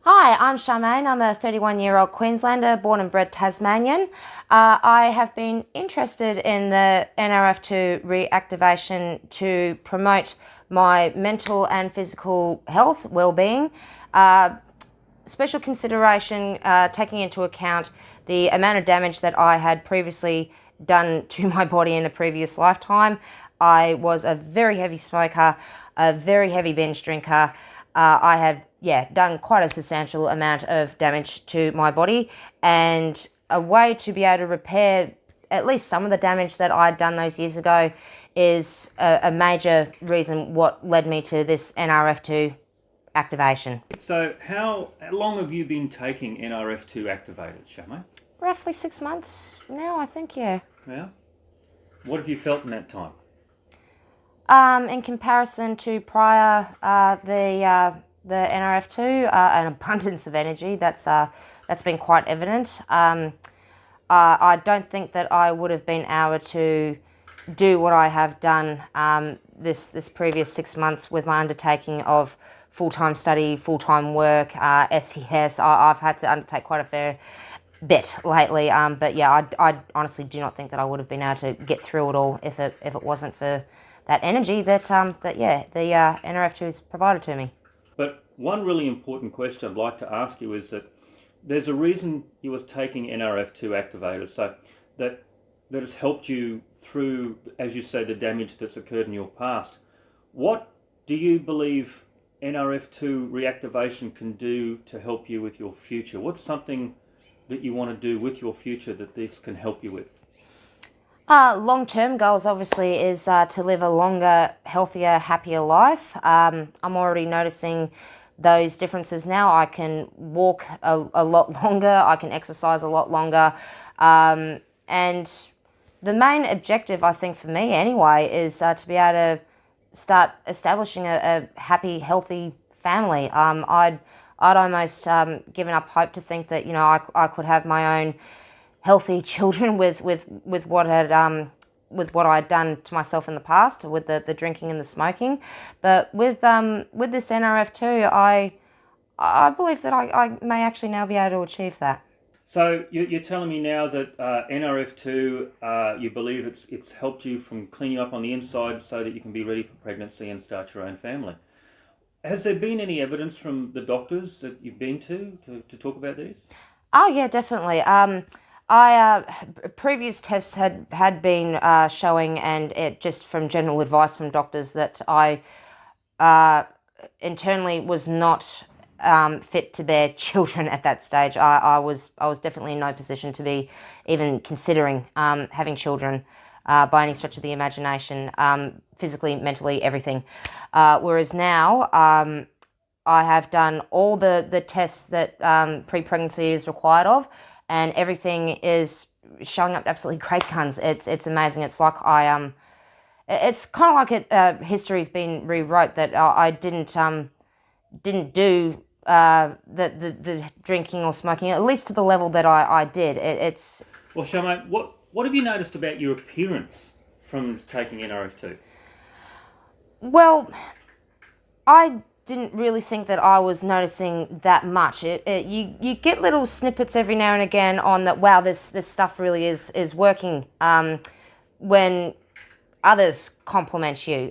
Hi, I'm Charmayne. I'm a 31-year-old Queenslander, born and bred Tasmanian. I have been interested in the NRF2 reactivation to promote my mental and physical health, well-being. Special consideration taking into account the amount of damage that I had previously done to my body in a previous lifetime. I was a very heavy smoker, a very heavy binge drinker. I had done quite a substantial amount of damage to my body, and a way to be able to repair at least some of the damage that I'd done those years ago is a major reason what led me to this NRF2 activation. So how long have you been taking NRF2 activators, Charmayne? Roughly 6 months now, I think, yeah. Yeah. What have you felt in that time? In comparison to prior, the NRF2, an abundance of energy. That's been quite evident. I don't think that I would have been able to do what I have done this previous 6 months with my undertaking of full-time study, full-time work, SES. I've had to undertake quite a fair bit lately, but yeah, I honestly do not think that I would have been able to get through it all if it wasn't for that energy that the NRF2 has provided to me. But one really important question I'd like to ask you is that there's a reason you was taking NRF2 activators, so that has helped you through, as you say, the damage that's occurred in your past. What do you believe NRF2 reactivation can do to help you with your future? What's something that you want to do with your future that this can help you with? Long-term goals, obviously, is to live a longer, healthier, happier life. I'm already noticing those differences now. I can walk a lot longer. I can exercise a lot longer. And the main objective, I think, for me anyway, is to be able to start establishing a happy, healthy family. I'd almost given up hope to think that, you know, I could have my own healthy children with what I'd done to myself in the past, with the drinking and the smoking. But with this NRF2, I believe that I may actually now be able to achieve that. So you're telling me now that NRF2, you believe it's helped you from cleaning up on the inside so that you can be ready for pregnancy and start your own family. Has there been any evidence from the doctors that you've been to talk about these? Oh yeah, definitely. Previous tests had been showing, and it just from general advice from doctors, that I internally was not fit to bear children at that stage. I was definitely in no position to be even considering having children by any stretch of the imagination, physically, mentally, everything. Whereas now, I have done all the tests that pre-pregnancy is required of, and everything is showing up absolutely great guns. It's amazing. It's like it's kind of like history's been rewrote, that I didn't do the drinking or smoking, at least to the level that I did. Well, Charmayne, what have you noticed about your appearance from taking NRF2? Well, I didn't really think that I was noticing that much. You get little snippets every now and again on that. Wow, this stuff really is working. When others compliment you.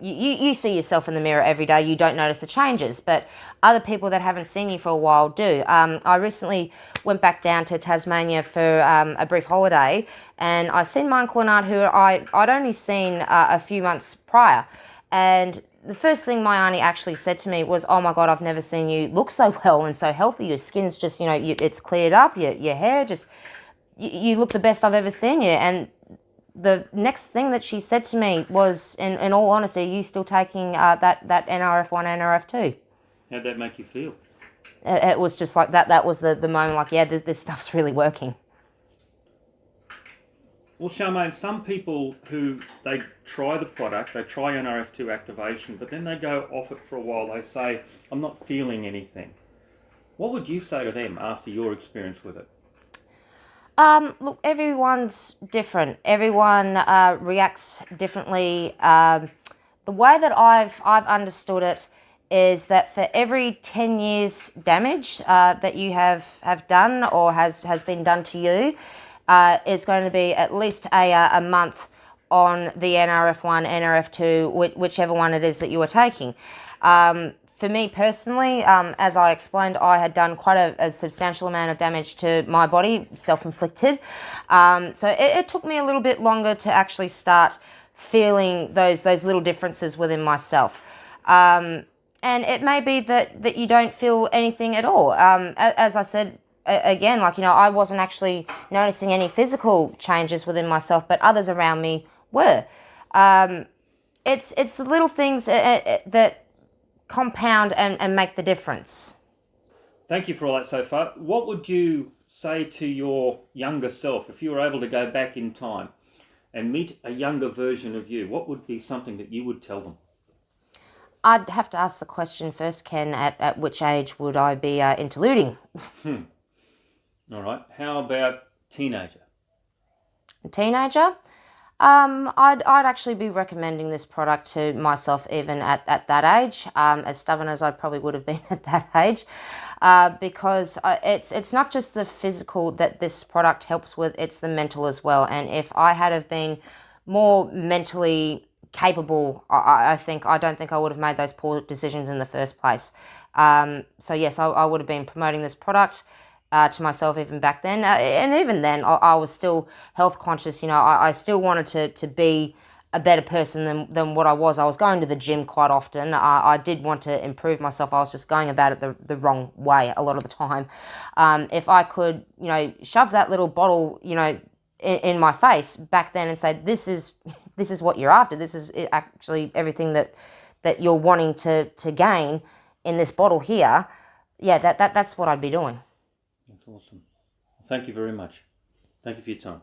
You see yourself in the mirror every day. You don't notice the changes, but other people that haven't seen you for a while do. I recently went back down to Tasmania for a brief holiday, and I seen my uncle and aunt who I'd only seen a few months prior. And the first thing my auntie actually said to me was, "Oh my God, I've never seen you look so well and so healthy. Your skin's just, it's cleared up. Your hair just, you look the best I've ever seen you." And the next thing that she said to me was, in all honesty, "Are you still taking that NRF1, NRF2? How'd that make you feel? It was just like that. That was the moment, like, yeah, this stuff's really working. Well, Charmayne, some people who they try the product, they try NRF2 activation, but then they go off it for a while. They say, "I'm not feeling anything." What would you say to them after your experience with it? Look, everyone's different. Everyone reacts differently. The way that I've understood it is that for every 10 years damage that you have done or has been done to you, it's going to be at least a month on the NRF1, NRF2, whichever one it is that you are taking. For me personally, as I explained, I had done quite a substantial amount of damage to my body, self-inflicted. So it took me a little bit longer to actually start feeling those little differences within myself. And it may be that you don't feel anything at all. As I said, again, I wasn't actually noticing any physical changes within myself, but others around me were. It's the little things that compound and make the difference. Thank you for all that so far. What would you say to your younger self if you were able to go back in time and meet a younger version of you? What would be something that you would tell them? I'd have to ask the question first, Ken, at which age would I be interluding? All right. How about teenager? A teenager? I'd actually be recommending this product to myself even at that age, as stubborn as I probably would have been at that age, because it's not just the physical that this product helps with, it's the mental as well. And if I had have been more mentally capable, I don't think I would have made those poor decisions in the first place. So yes, I would have been promoting this product to myself even back then, and even then I was still health conscious. I still wanted to be a better person than what I was. I was going to the gym quite often. I did want to improve myself. I was just going about it the wrong way a lot of the time. If I could, shove that little bottle, in my face back then and say, this is what you're after. This is actually everything that you're wanting to gain in this bottle here. Yeah, that's what I'd be doing. That's awesome. Thank you very much. Thank you for your time.